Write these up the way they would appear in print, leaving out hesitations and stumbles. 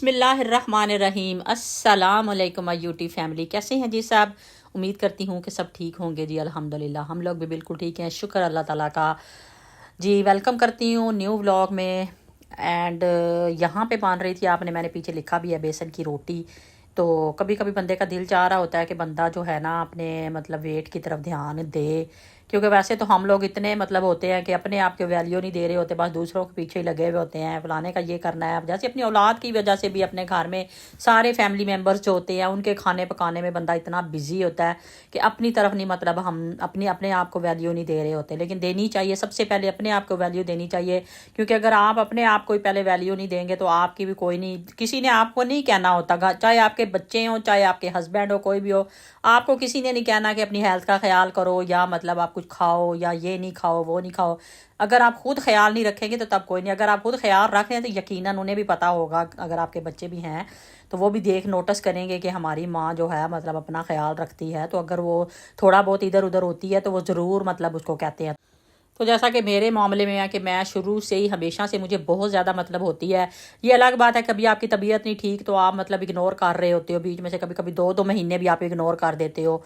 बिस्मिल्लाहिर्रहमानिर्रहीम। अस्सलाम वालेकुम यूटी फैमिली, कैसे हैं जी साहब। उम्मीद करती हूँ कि सब ठीक होंगे जी। अल्हम्दुलिल्लाह हम लोग भी बिल्कुल ठीक हैं, शुक्र अल्लाह ताला का जी। वेलकम करती हूँ न्यू व्लॉग में। एंड यहाँ पे बन रही थी, मैंने पीछे लिखा भी है, बेसन की रोटी। तो कभी कभी बंदे का दिल चाह रहा होता है कि बंदा जो है ना अपने मतलब वेट की तरफ ध्यान दे, क्योंकि वैसे तो हम लोग इतने मतलब होते हैं कि अपने आप के वैल्यू नहीं दे रहे होते, बस दूसरों के पीछे ही लगे हुए होते हैं, फलाने का ये करना है। अब जैसे अपनी औलाद की वजह से भी अपने घर में सारे फैमिली मेम्बर्स जो होते हैं उनके खाने पकाने में बंदा इतना बिजी होता है कि अपनी तरफ नहीं, मतलब हम अपने आप को वैल्यू नहीं दे रहे होते। लेकिन देनी चाहिए, सबसे पहले अपने आप को वैल्यू देनी चाहिए, क्योंकि अगर आप अपने आप को पहले वैल्यू नहीं देंगे तो आपकी भी कोई नहीं, किसी ने आपको नहीं कहना होता, चाहे आपके बच्चे हों, चाहे आपके हस्बैंड हो, कोई भी हो, आपको किसी ने नहीं कहना कि अपनी हेल्थ का ख्याल करो, या मतलब आप कुछ खाओ, या ये नहीं खाओ वो नहीं खाओ। अगर आप खुद ख्याल नहीं रखेंगे तो तब कोई नहीं। अगर आप खुद ख्याल रख रहे हैं तो यकीनन उन्हें भी पता होगा, अगर आपके बच्चे भी हैं तो वो भी नोटिस करेंगे कि हमारी माँ जो है मतलब अपना ख्याल रखती है। तो अगर वो थोड़ा बहुत इधर उधर होती है तो वो ज़रूर मतलब उसको कहते हैं। तो जैसा कि मेरे मामले में है कि मैं शुरू से ही हमेशा से मुझे बहुत ज़्यादा मतलब होती है। ये अलग बात है कभी आपकी तबीयत नहीं ठीक तो आप मतलब इग्नोर कर रहे होते हो, बीच में से कभी कभी 2-2 महीने भी आप इग्नोर कर देते हो,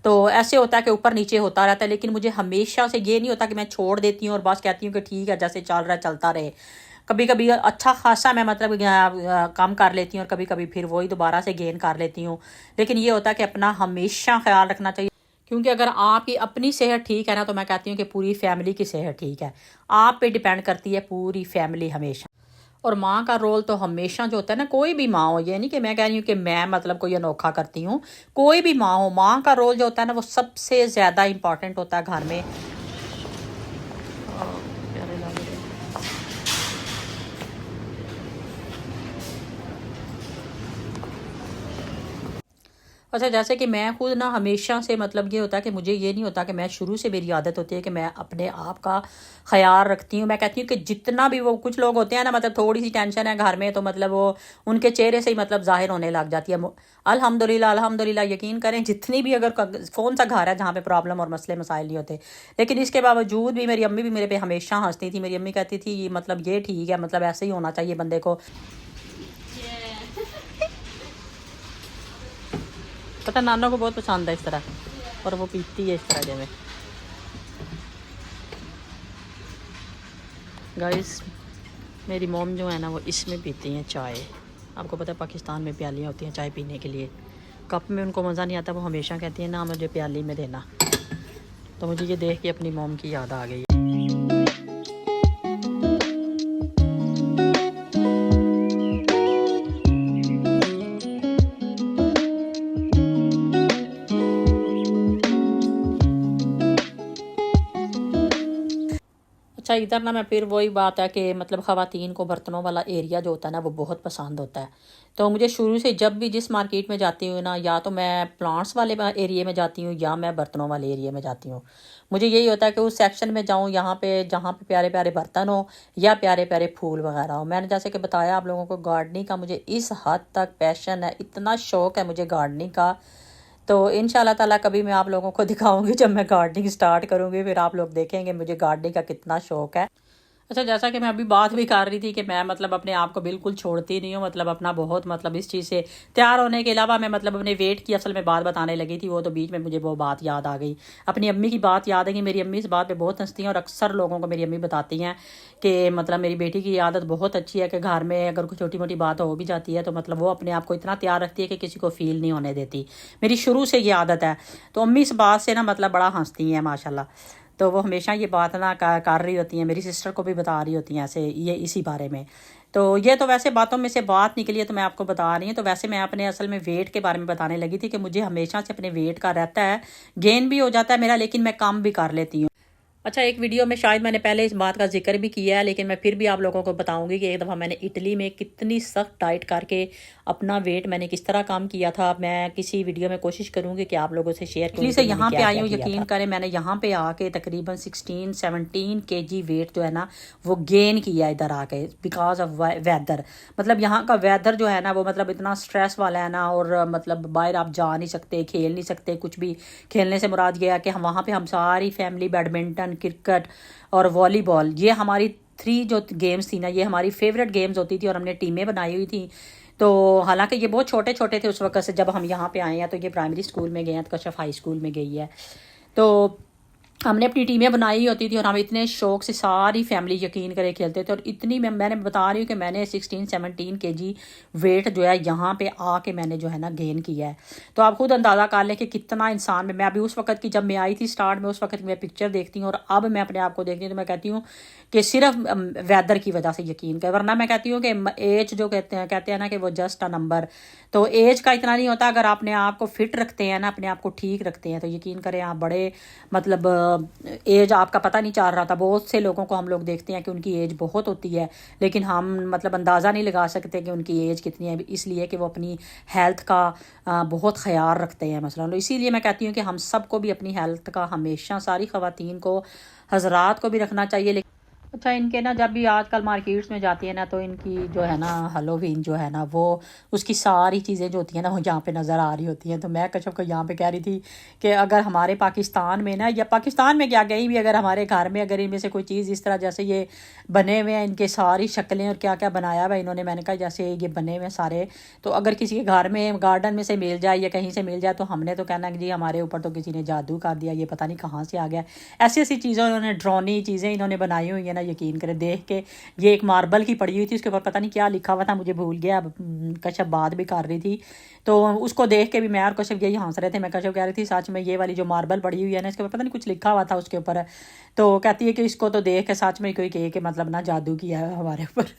तो ऐसे होता है कि ऊपर नीचे होता रहता है। लेकिन मुझे हमेशा से ये नहीं होता कि मैं छोड़ देती हूँ और बस कहती हूँ कि ठीक है जैसे चल रहा है चलता रहे। कभी कभी अच्छा खासा मैं मतलब कम कर लेती हूँ और कभी कभी फिर वही दोबारा से गेन कर लेती हूँ। लेकिन ये होता है कि अपना हमेशा ख्याल रखना चाहिए, क्योंकि अगर आपकी अपनी सेहत ठीक है ना तो मैं कहती हूँ कि पूरी फैमिली की सेहत ठीक है। आप पे डिपेंड करती है पूरी फैमिली हमेशा। और माँ का रोल तो हमेशा जो होता है ना, कोई भी माँ हो, ये नहीं कि मैं कह रही हूँ कि मैं मतलब कोई अनोखा करती हूँ, कोई भी माँ हो, माँ का रोल जो होता है ना वो सबसे ज़्यादा इम्पॉर्टेंट होता है घर में। अच्छा, जैसे कि मैं खुद ना हमेशा से मतलब ये होता है कि मुझे ये नहीं होता कि मैं शुरू से मेरी आदत होती है कि मैं अपने आप का ख्याल रखती हूँ। मैं कहती हूँ कि जितना भी वो कुछ लोग होते हैं ना, मतलब थोड़ी सी टेंशन है घर में तो मतलब वो उनके चेहरे से ही मतलब जाहिर होने लग जाती है। अल्हम्दुलिल्लाह अल्हम्दुलिल्लाह, यकीन करें जितनी भी अगर कौन सा घर है जहाँ पे प्रॉब्लम और मसले मसाइल नहीं होते, लेकिन इसके बावजूद भी मेरी अम्मी भी मेरे पे हमेशा हंसती थी। मेरी अम्मी कहती थी ये मतलब ये ठीक है, मतलब ऐसे ही होना चाहिए बंदे को। पता नाना को बहुत पसंद है इस तरह, और वो पीती है इस तरह जैसे। गाइस मेरी मोम जो है ना वो इसमें पीती हैं चाय। आपको पता है पाकिस्तान में प्यालियाँ होती हैं चाय पीने के लिए, कप में उनको मज़ा नहीं आता, वो हमेशा कहती है ना मुझे प्याली में देना। तो मुझे ये देख के अपनी मोम की याद आ गई। अच्छा, इधर ना मैं फिर वही बात है कि मतलब ख़वातीन को बर्तनों वाला एरिया जो होता है ना वो बहुत पसंद होता है। तो मुझे शुरू से जब भी जिस मार्केट में जाती हूँ ना, या तो मैं प्लांट्स वाले एरिया में जाती हूँ या मैं बर्तनों वाले एरिया में जाती हूँ। मुझे यही होता है कि उस सेक्शन में जाऊँ यहाँ पे जहाँ पे प्यारे प्यारे बर्तन हो या प्यारे प्यारे फूल वगैरह हो। मैंने जैसे कि बताया आप लोगों को, गार्डनिंग का मुझे इस हद तक पैशन है, इतना शौक़ है मुझे गार्डनिंग का। तो इंशाल्लाह ताला कभी मैं आप लोगों को दिखाऊंगी जब मैं गार्डनिंग स्टार्ट करूंगी, फिर आप लोग देखेंगे मुझे गार्डनिंग का कितना शौक है। अच्छा, जैसा कि मैं अभी बात भी कर रही थी कि मैं मतलब अपने आप को बिल्कुल छोड़ती नहीं हूँ, मतलब अपना बहुत मतलब इस चीज़ से तैयार होने के अलावा मैं मतलब अपने वेट की असल में बात बताने लगी थी, वो तो बीच में मुझे वो बात याद आ गई, अपनी अम्मी की बात याद आ गई। मेरी अम्मी इस बात पे बहुत हंसती हैं और अक्सर लोगों को मेरी अम्मी बताती हैं कि मतलब मेरी बेटी की आदत बहुत अच्छी है कि घर में अगर कोई छोटी मोटी बात हो भी जाती है तो मतलब वो अपने आप को इतना तैयार रखती है कि किसी को फील नहीं होने देती। मेरी शुरू से ये आदत है। तो अम्मी इस बात से ना मतलब बड़ा हंसती हैं माशाल्लाह। तो वो हमेशा ये बात ना कर रही होती हैं, मेरी सिस्टर को भी बता रही होती हैं ऐसे ये इसी बारे में। तो ये तो वैसे बातों में से बात निकली है तो मैं आपको बता रही हूँ। तो वैसे मैं अपने असल में वेट के बारे में बताने लगी थी कि मुझे हमेशा से अपने वेट का रहता है, गेन भी हो जाता है मेरा, लेकिन मैं कम भी कर लेती हूँ। अच्छा, एक वीडियो में शायद मैंने पहले इस बात का जिक्र भी किया है, लेकिन मैं फिर भी आप लोगों को बताऊंगी कि एक दफ़ा मैंने इटली में कितनी सख्त डाइट करके अपना वेट मैंने किस तरह कम किया था। मैं किसी वीडियो में कोशिश करूंगी कि आप लोगों से शेयर करूँ। इटली से यहाँ पे आई हूँ, यकीन करें मैंने यहाँ पे आके तकरीबन 16-17 kg वेट जो है ना वो गेन किया इधर आके, बिकॉज ऑफ वेदर। मतलब यहाँ का वेदर जो है ना वो मतलब इतना स्ट्रेस वाला है ना, और मतलब बाहर आप जा नहीं सकते, खेल नहीं सकते कुछ भी। खेलने से मुराद ये है कि हम वहाँ पे हम सारी फैमिली बैडमिंटन, क्रिकेट और वॉलीबॉल, ये हमारी 3 जो गेम्स थी ना ये हमारी फेवरेट गेम्स होती थी और हमने टीमें बनाई हुई थी। तो हालांकि ये बहुत छोटे छोटे थे उस वक्त से, जब हम यहाँ पे आए हैं तो ये प्राइमरी स्कूल में गए हैं, तो कशफ हाई स्कूल में गई है। तो हमने अपनी टीमें बनाई होती थी और हम इतने शौक से सारी फैमिली यकीन करे खेलते थे। और इतनी मैंने बता रही हूँ कि मैंने 16-17 kg वेट जो है यहाँ पे आके मैंने जो है ना गेन किया है। तो आप खुद अंदाज़ा कर लें कि कितना इंसान में, मैं अभी उस वक्त की जब मैं आई थी स्टार्ट में, उस वक्त की मैं पिक्चर देखती हूँ और अब मैं अपने आप को देखती हूँ तो मैं कहती हूँ कि सिर्फ वेदर की वजह से यकीन कर, वरना मैं कहती हूँ कि एज जो कहते हैं ना कि वो जस्ट अ नंबर। तो एज का इतना नहीं होता, अगर अपने आप को फिट रखते हैं ना, अपने आप को ठीक रखते हैं, तो यकीन करें आप बड़े मतलब एज आपका पता नहीं चल रहा था। बहुत से लोगों को हम लोग देखते हैं कि उनकी एज बहुत होती है, लेकिन हम मतलब अंदाज़ा नहीं लगा सकते कि उनकी एज कितनी है, इसलिए कि वो अपनी हेल्थ का बहुत ख्याल रखते हैं मसलन। तो इसीलिए मैं कहती हूँ कि हम सबको भी अपनी हेल्थ का हमेशा, सारी ख़वातीन को, हजरात को भी रखना चाहिए। अच्छा, इनके ना जब भी आजकल मार्केट्स में जाती है ना, तो इनकी जो है ना हेलोवीन जो है ना, वो उसकी सारी चीज़ें जो होती हैं ना वो यहाँ पे नज़र आ रही होती हैं। तो मैं कशफ को यहाँ पे कह रही थी कि अगर हमारे पाकिस्तान में ना, या पाकिस्तान में क्या कहीं भी, अगर हमारे घर में अगर इनमें से कोई चीज़ इस तरह जैसे ये बने हुए हैं, इनके सारी शक्लें और क्या क्या बनाया हुआ इन्होंने, मैंने कहा जैसे ये बने हुए सारे, तो अगर किसी के घर में गार्डन में से मिल जाए या कहीं से मिल जाए तो हमने तो कहना कि जी हमारे ऊपर तो किसी ने जादू कर दिया, ये पता नहीं कहाँ से आ गया। ऐसी ऐसी चीज़ें इन्होंने, ड्रोनी चीज़ें इन्होंने बनाई हुई है ना, यकीन करें देख के। ये एक मार्बल की पड़ी हुई थी, उसके ऊपर पता नहीं क्या लिखा हुआ था, मुझे भूल गया। अब कश्यप बात भी कर रही थी तो उसको देख के भी मैं और कश्यप यही हंस रहे थे। मैं कश्यप कह रही थी सच में ये वाली जो मार्बल पड़ी हुई है ना, इसके ऊपर पता नहीं कुछ लिखा हुआ था उसके ऊपर। तो कहती है कि इसको तो देख के सच में कोई कहे कि मतलब ना जादू किया है हमारे ऊपर।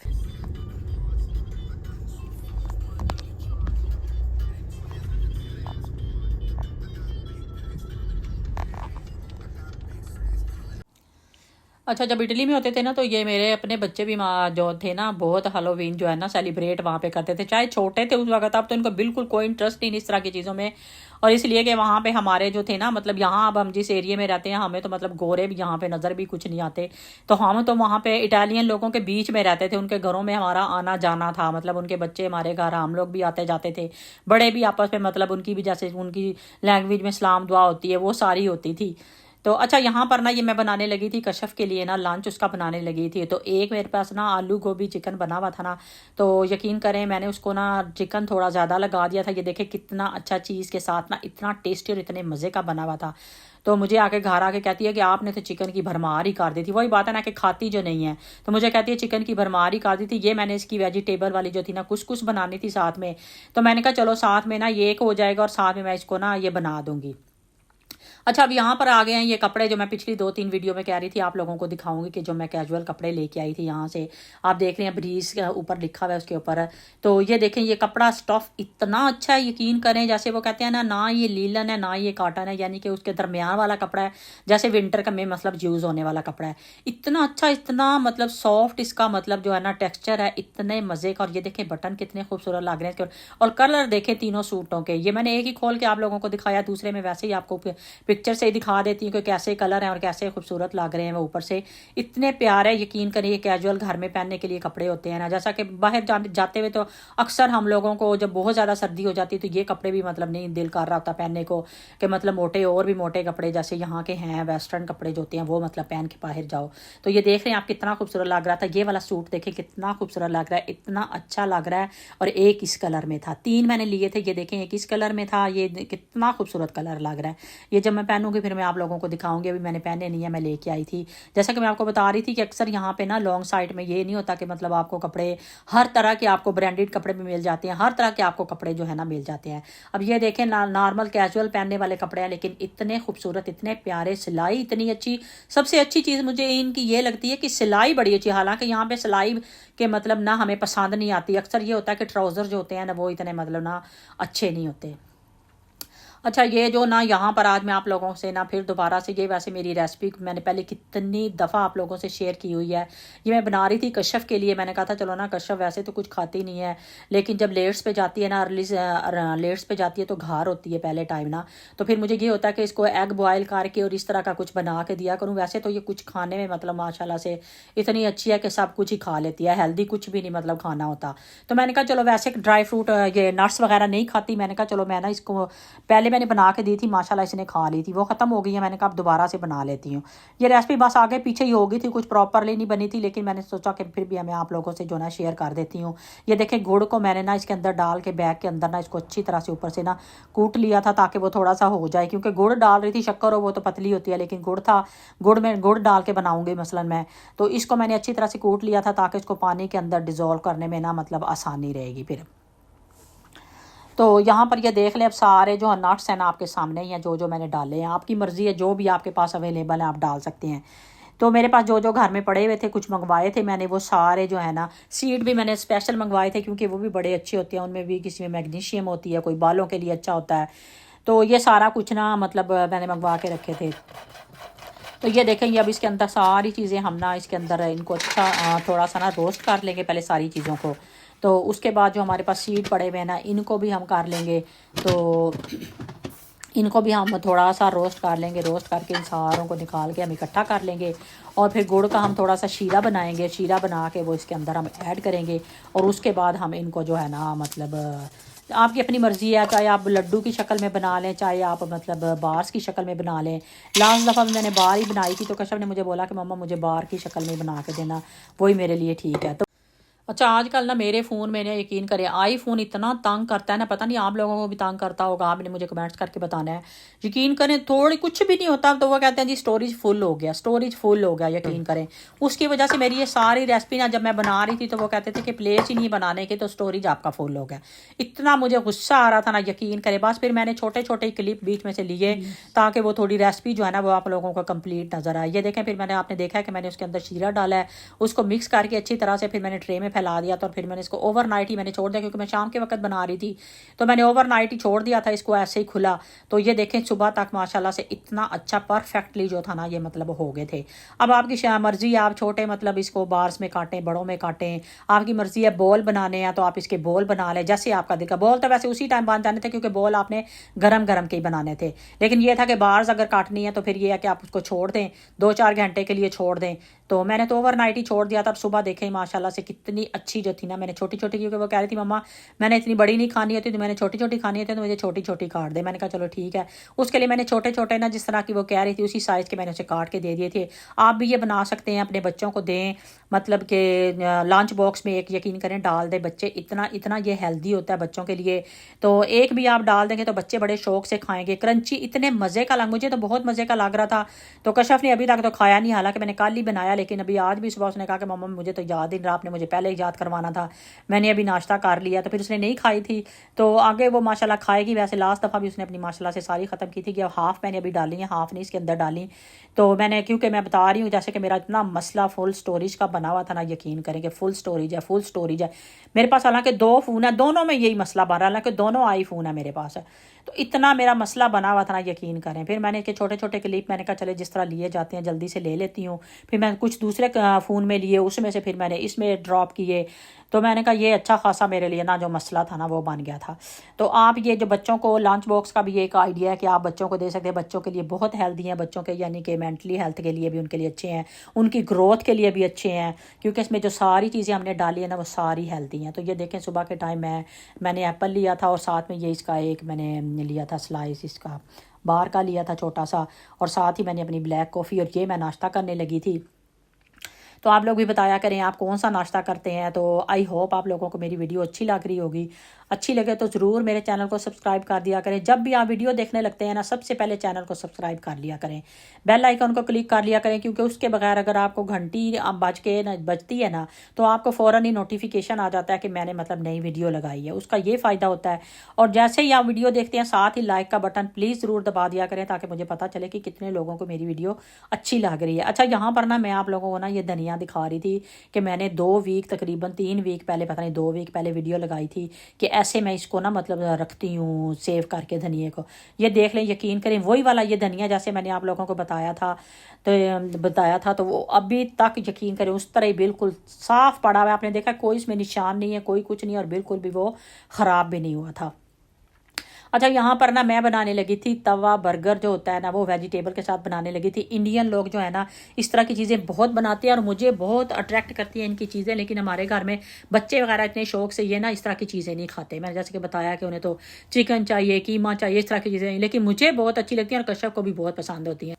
अच्छा, जब इटली में होते थे ना तो ये मेरे अपने बच्चे भी माँ जो थे ना, बहुत हेलोवीन जो है ना सेलिब्रेट वहाँ पे करते थे, चाहे छोटे थे उस वक्त। अब तो इनको बिल्कुल कोई इंटरेस्ट नहीं इस तरह की चीज़ों में। और इसलिए कि वहाँ पे हमारे जो थे ना, मतलब यहाँ अब हम जिस एरिया में रहते हैं, हमें तो मतलब गोरे भी यहाँ पे नज़र भी कुछ नहीं आते। तो हम तो वहाँ पे इटालियन लोगों के बीच में रहते थे, उनके घरों में हमारा आना जाना था, मतलब उनके बच्चे हमारे घर, हम लोग भी आते जाते थे, बड़े भी आपस में, मतलब उनकी भी जैसे उनकी लैंग्वेज में सलाम दुआ होती है वो सारी होती थी। तो अच्छा, यहाँ पर ना ये मैं बनाने लगी थी कशफ के लिए ना लंच उसका बनाने लगी थी। तो एक मेरे पास ना आलू गोभी चिकन बना हुआ था ना, तो यकीन करें मैंने उसको ना चिकन थोड़ा ज़्यादा लगा दिया था। ये देखे कितना अच्छा चीज़ के साथ ना, इतना टेस्टी और इतने मज़े का बना हुआ था। तो मुझे आके घर आके कहती है कि आपने तो चिकन की भरमार ही कर दी थी। वही बात है ना कि खाती जो नहीं है, तो मुझे कहती है चिकन की भरमार ही कर दी थी। ये मैंने इसकी वेजिटेबल वाली जो थी ना कुछ बनानी थी साथ में, तो मैंने कहा चलो साथ में ना ये एक हो जाएगा और साथ में मैं इसको ना ये बना दूँगी। अच्छा, अब यहाँ पर आ गए हैं ये कपड़े जो मैं पिछली 2-3 वीडियो में कह रही थी आप लोगों को दिखाऊंगी कि जो मैं कैजुअल कपड़े लेके आई थी यहाँ से। आप देख रहे हैं ब्रीज के ऊपर लिखा हुआ है उसके ऊपर। तो ये देखें, ये कपड़ा स्टफ इतना अच्छा है, यकीन करें जैसे वो कहते हैं ना, ना ये लीलन है ना ये कॉटन है, यानी कि उसके दरमियान वाला कपड़ा है, जैसे विंटर का में मतलब यूज़ होने वाला कपड़ा है। इतना अच्छा, इतना मतलब सॉफ्ट इसका मतलब जो है ना टेक्स्चर है, इतने मज़े का। और ये देखें बटन कितने खूबसूरत लग रहे हैं इसके, और कलर देखें तीनों सूटों के। ये मैंने एक ही खोल के आप लोगों को दिखाया, दूसरे में वैसे ही आपको पिक्चर से ही दिखा देती हूँ कि कैसे कलर हैं और कैसे खूबसूरत लग रहे हैं वो ऊपर से, इतने प्यारे। यकीन करिए कैजुअल घर में पहनने के लिए कपड़े होते हैं ना, जैसा कि बाहर जाते हुए तो अक्सर हम लोगों को जब बहुत ज़्यादा सर्दी हो जाती है तो ये कपड़े भी मतलब नहीं दिल कर रहा होता पहनने को, कि मतलब मोटे और भी मोटे कपड़े जैसे यहाँ के हैं वेस्टर्न कपड़े जो होते हैं वो मतलब पहन के बाहर जाओ। तो ये देख रहे हैं आप कितना खूबसूरत लग रहा था। ये वाला सूट देखें कितना खूबसूरत लग रहा है, इतना अच्छा लग रहा है। और एक इस कलर में था, 3 मैंने लिए थे, ये देखें एक इस कलर में था। ये कितना खूबसूरत कलर लग रहा है। ये जब मैं पहनूंगी फिर मैं आप लोगों को दिखाऊंगी, अभी मैंने पहने नहीं है, मैं लेके आई थी। जैसा कि मैं आपको बता रही थी कि अक्सर यहाँ पे ना लॉन्ग साइड में ये नहीं होता कि मतलब आपको कपड़े हर तरह के, आपको ब्रांडेड कपड़े भी मिल जाते हैं, हर तरह के आपको कपड़े जो है ना मिल जाते हैं। अब ये देखें नॉर्मल कैजुअल पहनने वाले कपड़े हैं, लेकिन इतने खूबसूरत, इतने प्यारे, सिलाई इतनी अच्छी। सबसे अच्छी चीज़ मुझे इनकी ये लगती है कि सिलाई बड़ी अच्छी। हालांकि यहाँ पे सिलाई के मतलब ना हमें पसंद नहीं आती। अक्सर ये होता है कि ट्राउज़र जो होते हैं ना वो इतने मतलब ना अच्छे नहीं होते। अच्छा, ये जो ना यहाँ पर आज मैं आप लोगों से ना फिर दोबारा से, ये वैसे मेरी रेसिपी मैंने पहले कितनी दफ़ा आप लोगों से शेयर की हुई है। ये मैं बना रही थी कशफ के लिए। मैंने कहा था चलो ना, कशफ वैसे तो कुछ खाती नहीं है, लेकिन जब लेट्स पे जाती है ना, अर्ली लेट्स पे जाती है तो घर होती है पहले टाइम ना, तो फिर मुझे ये होता है कि इसको एग बॉयल करके और इस तरह का कुछ बना के दिया करूँ। वैसे तो ये कुछ खाने में मतलब माशाल्लाह से इतनी अच्छी है कि सब कुछ ही खा लेती है, हेल्दी कुछ भी नहीं मतलब खाना होता। तो मैंने कहा चलो, वैसे ड्राई फ्रूट ये नट्स वगैरह नहीं खाती, मैंने कहा चलो मैं ना इसको पहले मैंने बना के दी थी, माशाल्लाह इसने खा ली थी, वो ख़त्म हो गई है। मैंने कहा अब दोबारा से बना लेती हूँ। ये रेसिपी बस आगे पीछे ही हो गई थी, कुछ प्रॉपरली नहीं बनी थी, लेकिन मैंने सोचा कि फिर भी मैं आप लोगों से जो ना शेयर कर देती हूँ। ये देखें, गुड़ को मैंने ना इसके अंदर डाल के बैग के अंदर ना इसको अच्छी तरह से ऊपर से ना कूट लिया था, ताकि वो थोड़ा सा हो जाए, क्योंकि गुड़ डाल रही थी, शक्कर हो वो तो पतली होती है, लेकिन गुड़ था, गुड़ डाल के बनाऊंगी मसलन मैं, तो इसको मैंने अच्छी तरह से कूट लिया था, ताकि इसको पानी के अंदर डिज़ोल्व करने में ना मतलब आसानी रहेगी फिर। तो यहाँ पर ये देख लें, अब सारे जो नट्स हैं ना आपके सामने ही हैं, जो जो मैंने डाले हैं। आपकी मर्ज़ी है, जो भी आपके पास अवेलेबल है आप डाल सकते हैं। तो मेरे पास जो जो घर में पड़े हुए थे, कुछ मंगवाए थे मैंने, वो सारे जो है ना, सीड भी मैंने स्पेशल मंगवाए थे, क्योंकि वो भी बड़े अच्छे होते हैं, उनमें भी किसी में मैग्नीशियम होती है, कोई बालों के लिए अच्छा होता है। तो ये सारा कुछ ना मतलब मैंने मंगवा के रखे थे। तो ये देखेंगे, अब इसके अंदर सारी चीज़ें हम ना इसके अंदर इनको अच्छा थोड़ा सा ना रोस्ट कर लेंगे पहले सारी चीज़ों को। तो उसके बाद जो हमारे पास सीड पड़े हुए हैं ना, इनको भी हम कर लेंगे। तो इनको भी हम थोड़ा सा रोस्ट कर लेंगे, रोस्ट करके इन सारों को निकाल के हम इकट्ठा कर लेंगे। और फिर गुड़ का हम थोड़ा सा शीरा बनाएंगे, शीरा बना के वो इसके अंदर हम ऐड करेंगे। और उसके बाद हम इनको जो है ना मतलब आपकी अपनी मर्ज़ी है, चाहे आप लड्डू की शक्ल में बना लें, चाहे आप मतलब बार्स की शक्ल में बना लें। लास्ट दफ़ा मैंने बार ही बनाई थी, तो कश्यप ने मुझे बोला कि मम्मा मुझे बार की शक्ल में बना के देना, वही मेरे लिए ठीक है। तो अच्छा, आजकल ना मेरे फ़ोन में ना यकीन करें, आईफ़ोन इतना तंग करता है ना, पता नहीं आप लोगों को भी तंग करता होगा, आपने मुझे कमेंट्स करके बताना है। यकीन करें, थोड़ी कुछ भी नहीं होता तो वो कहते हैं जी स्टोरेज फुल हो गया, स्टोरेज फुल हो गया। यकीन करें, उसकी वजह से मेरी ये सारी रेसिपी ना जब मैं बना रही थी तो वो कहते थे कि प्लेस ही नहीं बनाने के, तो स्टोरेज आपका फुल हो गया। इतना मुझे गुस्सा आ रहा था ना, यकीन करें। बस फिर मैंने छोटे छोटे क्लिप बीच में से लिए, ताकि वो थोड़ी रेसिपी जो है ना वो आप लोगों को कंप्लीट नज़र आए। ये देखें, फिर मैंने आपने देखा है कि मैंने उसके अंदर शीरा डाला है, उसको मिक्स करके अच्छी तरह से फिर मैंने ट्रे में फैला दिया था। और फिर मैंने इसको ओवरनाइट ही मैंने छोड़ दिया, क्योंकि मैं शाम के वक्त बना रही थी, तो मैंने ओवरनाइट ही छोड़ दिया था इसको ऐसे ही खुला। तो ये देखें, सुबह तक माशाल्लाह से इतना अच्छा परफेक्टली जो था ना ये मतलब हो गए थे। अब आपकी मर्ज़ी है, आप छोटे मतलब इसको बार्स में काटें, बड़ों में काटें, आपकी मर्ज़ी है। बॉल बनाने हैं तो आप इसके बॉल बना लें, जैसे आपका दिल का। बॉल तो वैसे उसी टाइम बन जाने थे, क्योंकि बॉल आपने गरम गरम के ही बनाने थे, लेकिन ये था कि बार्स अगर काटनी है तो फिर ये है कि आप उसको छोड़ दें, 2-4 घंटे के लिए छोड़ दें। तो मैंने तो ओवरनाइट ही छोड़ दिया था। अब सुबह देखें माशाल्लाह से कितनी अच्छी जो थी ना, मैंने छोटी छोटी, क्योंकि वो कह रही थी मम्मा मैंने इतनी बड़ी नहीं खानी होती, तो मैंने छोटी छोटी खानी होती है, तो मुझे छोटी छोटी काट दे। मैंने कहा चलो ठीक है। उसके लिए मैंने छोटे छोटे ना, जिस तरह की वो कह रही थी उसी साइज़ के मैंने उसे काट के दे दिए थे। आप भी ये बना सकते हैं, अपने बच्चों को दें, मतलब कि लंच बॉक्स में एक यकीन करें डाल दें बच्चे। इतना इतना ये हेल्दी होता है बच्चों के लिए, तो एक भी आप डाल देंगे तो बच्चे बड़े शौक से खाएंगे। क्रंची इतने मज़े का मुझे तो बहुत मज़े का लग रहा था। तो कशफ ने अभी तक तो खाया नहीं, हालांकि मैंने कल ही बनाया, लेकिन अभी आज भी सुबह उसने कहा कि मम्मा मुझे तो याद ही नहीं रहा, आपने मुझे पहले ही याद करवाना था, मैंने अभी नाश्ता कर लिया। तो फिर उसने नहीं खाई थी, तो आगे वो माशाल्लाह खाएगी। वैसे लास्ट दफ़ा भी उसने अपनी माशाल्लाह से सारी ख़त्म की थी, कि अब हाफ़ मैंने अभी डाली है, हाफ़ नहीं इसके अंदर डाली। तो मैंने, क्योंकि मैं बता रही हूँ जैसे कि मेरा इतना मसला फुल स्टोरेज का बना हुआ था ना, यकीन करें कि फुल स्टोरेज है, फुल स्टोरेज है मेरे पास। हालांकि 2 फ़ोन है, दोनों में यही मसला बन रहा है, हालांकि दोनों आईफोन है मेरे पास है। तो इतना मेरा मसला बना हुआ था ना, यकीन करें। फिर मैंने इसके छोटे छोटे क्लिप, मैंने कहा चले जिस तरह लिए जाते हैं जल्दी से ले लेती हूँ। फिर मैंने कुछ दूसरे फ़ोन में लिए, उसमें से फिर मैंने इसमें ड्रॉप किए। तो मैंने कहा ये अच्छा खासा मेरे लिए ना जो मसला था ना वो बन गया था। तो आप ये जो बच्चों को लंच बॉक्स का भी एक आइडिया है कि आप बच्चों को दे सकते हैं, बच्चों के लिए बहुत हेल्दी हैं, बच्चों के यानी कि मेंटली हेल्थ के लिए भी उनके लिए अच्छे हैं, उनकी ग्रोथ के लिए भी अच्छे हैं, क्योंकि इसमें जो सारी चीज़ें हमने डाली है ना वो सारी हेल्दी हैं। तो ये देखें, सुबह के टाइम मैंने एप्पल लिया था, और साथ में ये इसका एक मैंने लिया था स्लाइस, इसका बाहर का लिया था छोटा सा, और साथ ही मैंने अपनी ब्लैक कॉफ़ी, और ये मैं नाश्ता करने लगी थी। तो आप लोग भी बताया करें आप कौन सा नाश्ता करते हैं। तो आई होप आप लोगों को मेरी वीडियो अच्छी लग रही होगी। अच्छी लगे तो ज़रूर मेरे चैनल को सब्सक्राइब कर दिया करें। जब भी आप वीडियो देखने लगते हैं ना, सबसे पहले चैनल को सब्सक्राइब कर लिया करें, बेल आइकन को क्लिक कर लिया करें, क्योंकि उसके बगैर अगर आपको घंटी बजती है ना, तो आपको फ़ौरन ही नोटिफिकेशन आ जाता है कि मैंने मतलब नई वीडियो लगाई है। उसका ये फ़ायदा होता है। और जैसे ही आप वीडियो देखते हैं, साथ ही लाइक का बटन प्लीज़ ज़रूर दबा दिया करें, ताकि मुझे पता चले कि कितने लोगों को मेरी वीडियो अच्छी लग रही है। अच्छा, यहाँ पर ना मैं आप लोगों को ना ये धनिया दिखा रही थी कि मैंने 2 वीक तकरीबन 3 वीक पहले, पता नहीं 2 वीक पहले वीडियो लगाई थी कि ऐसे मैं इसको ना मतलब रखती हूँ सेव करके धनिए को। ये देख लें, यकीन करें वही वाला ये धनिया जैसे मैंने आप लोगों को बताया था, तो वो अभी तक यकीन करें उस तरह ही बिल्कुल साफ़ पड़ा हुआ है। आपने देखा कोई इसमें निशान नहीं है, कोई कुछ नहीं, और बिल्कुल भी वो ख़राब भी नहीं हुआ था। अच्छा, यहाँ पर ना मैं बनाने लगी थी तवा बर्गर जो होता है ना, वो वेजिटेबल के साथ बनाने लगी थी। इंडियन लोग जो है ना इस तरह की चीज़ें बहुत बनाते हैं और मुझे बहुत अट्रैक्ट करती हैं इनकी चीज़ें, लेकिन हमारे घर में बच्चे वगैरह इतने शौक से ये ना इस तरह की चीज़ें नहीं खाते। मैंने जैसे कि बताया कि उन्हें तो चिकन चाहिए, कीमा चाहिए, इस तरह की चीज़ें, लेकिन मुझे बहुत अच्छी लगती हैं और कश्यप को भी बहुत पसंद होती हैं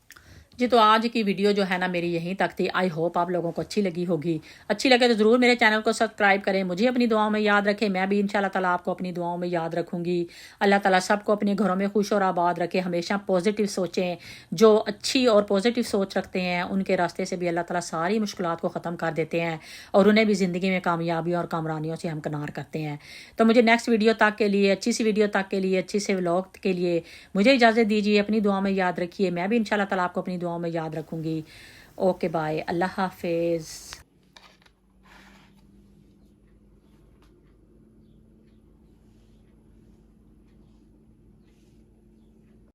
जी। तो आज की वीडियो जो है ना मेरी यहीं तक थी। आई होप आप लोगों को अच्छी लगी होगी। अच्छी लगे तो ज़रूर मेरे चैनल को सब्सक्राइब करें, मुझे अपनी दुआओं में याद रखें। मैं भी इंशाल्लाह ताला आपको अपनी दुआओं में याद रखूँगी। अल्लाह ताला सबको अपने घरों में खुश और आबाद रखे। हमेशा पॉजिटिव सोचें। जो अच्छी और पॉजिटिव सोच रखते हैं उनके रास्ते से भी अल्लाह ताला सारी मुश्किलात को ख़त्म कर देते हैं और उन्हें भी ज़िंदगी में कामयाबी और कामरानियों से हमकिनार करते हैं। तो मुझे नेक्स्ट वीडियो तक के लिए, अच्छी सी वीडियो तक के लिए, अच्छी से व्लॉग के लिए मुझे इजाज़त दीजिए। अपनी दुआ में याद रखिए। मैं भी इंशाल्लाह ताला आपको अपनी दुआओं में याद रखूँगी। ओके बाय, अल्लाह हाफिज़।